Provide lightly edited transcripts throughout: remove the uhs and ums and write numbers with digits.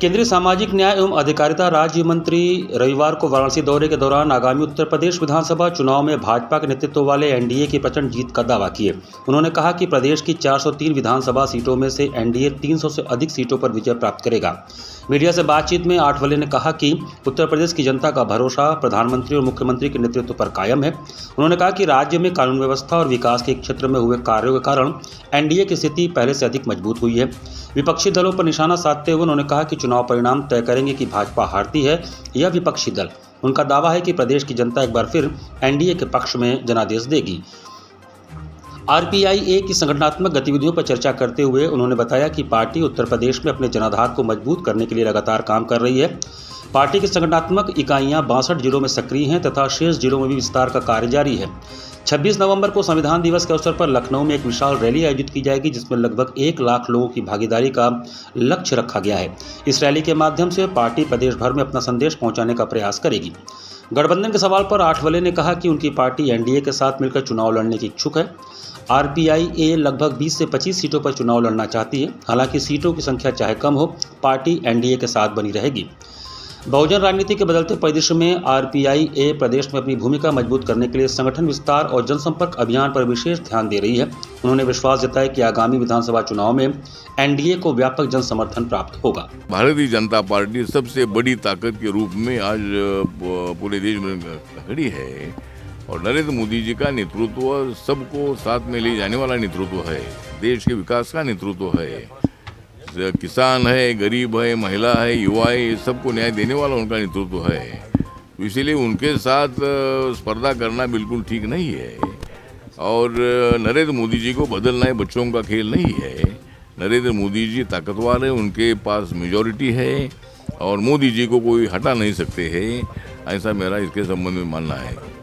केंद्रीय सामाजिक न्याय एवं अधिकारिता राज्य मंत्री रविवार को वाराणसी दौरे के दौरान आगामी उत्तर प्रदेश विधानसभा चुनाव में भाजपा के नेतृत्व वाले एनडीए की प्रचंड जीत का दावा किए। उन्होंने कहा कि प्रदेश की 403 विधानसभा सीटों में से एनडीए 300 से अधिक सीटों पर विजय प्राप्त करेगा। मीडिया से बातचीत में आठवले ने कहा कि उत्तर प्रदेश की जनता का भरोसा प्रधानमंत्री और मुख्यमंत्री के नेतृत्व पर कायम है। उन्होंने कहा कि राज्य में कानून व्यवस्था और विकास के क्षेत्र में हुए कार्यों के कारण एनडीए की स्थिति पहले से अधिक मजबूत हुई है। विपक्षी दलों पर निशाना साधते हुए उन्होंने कहा कि चुनाव परिणाम तय करेंगे कि भाजपा हारती है या विपक्षी दल। उनका दावा है कि प्रदेश की जनता एक बार फिर एनडीए के पक्ष में जनादेश देगी। आरपीआईए की संगठनात्मक गतिविधियों पर चर्चा करते हुए उन्होंने बताया कि पार्टी उत्तर प्रदेश में अपने जनाधार को मजबूत करने के लिए लगातार काम कर रही है। पार्टी की संगठनात्मक इकाइयां 62 जिलों में सक्रिय हैं तथा शेष जिलों में भी विस्तार का कार्य जारी है। 26 नवंबर को संविधान दिवस के अवसर पर लखनऊ में एक विशाल रैली आयोजित की जाएगी, जिसमें लगभग 1 लाख लोगों की भागीदारी का लक्ष्य रखा गया है। इस रैली के माध्यम से पार्टी प्रदेश भर में अपना संदेश पहुंचाने का प्रयास करेगी। गठबंधन के सवाल पर आठवले ने कहा कि उनकी पार्टी एनडीए के साथ मिलकर चुनाव लड़ने की इच्छुक है। आरपीआईए लगभग 20 से 25 सीटों पर चुनाव लड़ना चाहती है। हालांकि सीटों की संख्या चाहे कम हो, पार्टी एनडीए के साथ बनी रहेगी। बहुजन राजनीति के बदलते परिदृश्य में आरपीआईए प्रदेश में अपनी भूमिका मजबूत करने के लिए संगठन विस्तार और जनसंपर्क अभियान पर विशेष ध्यान दे रही है। उन्होंने विश्वास जताया कि आगामी विधानसभा चुनाव में एनडीए को व्यापक जन समर्थन प्राप्त होगा। भारतीय जनता पार्टी सबसे बड़ी ताकत के रूप में आज पूरे देश में खड़ी है और नरेंद्र मोदी जी का नेतृत्व सबको साथ में ले जाने वाला नेतृत्व है, देश के विकास का नेतृत्व है। किसान है, गरीब है, महिला है, युवा है, सबको न्याय देने वाला उनका नेतृत्व है। इसीलिए उनके साथ स्पर्धा करना बिल्कुल ठीक नहीं है और नरेंद्र मोदी जी को बदलना है बच्चों का खेल नहीं है। नरेंद्र मोदी जी ताकतवर है, उनके पास मेजॉरिटी है और मोदी जी को कोई हटा नहीं सकते हैं, ऐसा मेरा इसके संबंध में मानना है।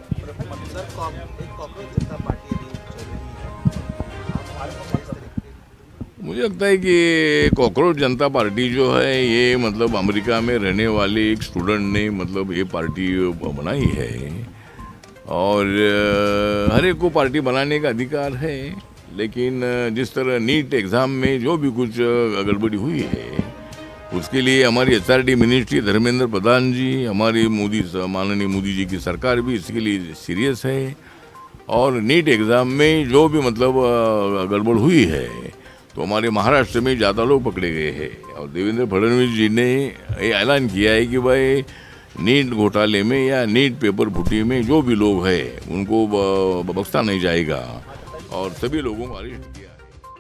मुझे लगता है कि कॉकरोच जनता पार्टी जो है ये मतलब अमेरिका में रहने वाले एक स्टूडेंट ने मतलब ये पार्टी बनाई है और हर एक को पार्टी बनाने का अधिकार है, लेकिन जिस तरह नीट एग्ज़ाम में जो भी कुछ गड़बड़ी हुई है उसके लिए हमारी एचआरडी मिनिस्ट्री धर्मेंद्र प्रधान जी, हमारी माननीय मोदी जी की सरकार भी इसके लिए सीरियस है और नीट एग्ज़ाम में जो भी मतलब गड़बड़ हुई है तो हमारे महाराष्ट्र में ज़्यादा लोग पकड़े गए हैं और देवेंद्र फडणवीस जी ने ये ऐलान किया है कि भाई नीट घोटाले में या नीट पेपर फुटी में जो भी लोग हैं उनको बख्शा नहीं जाएगा और सभी लोगों को अरेस्ट किया।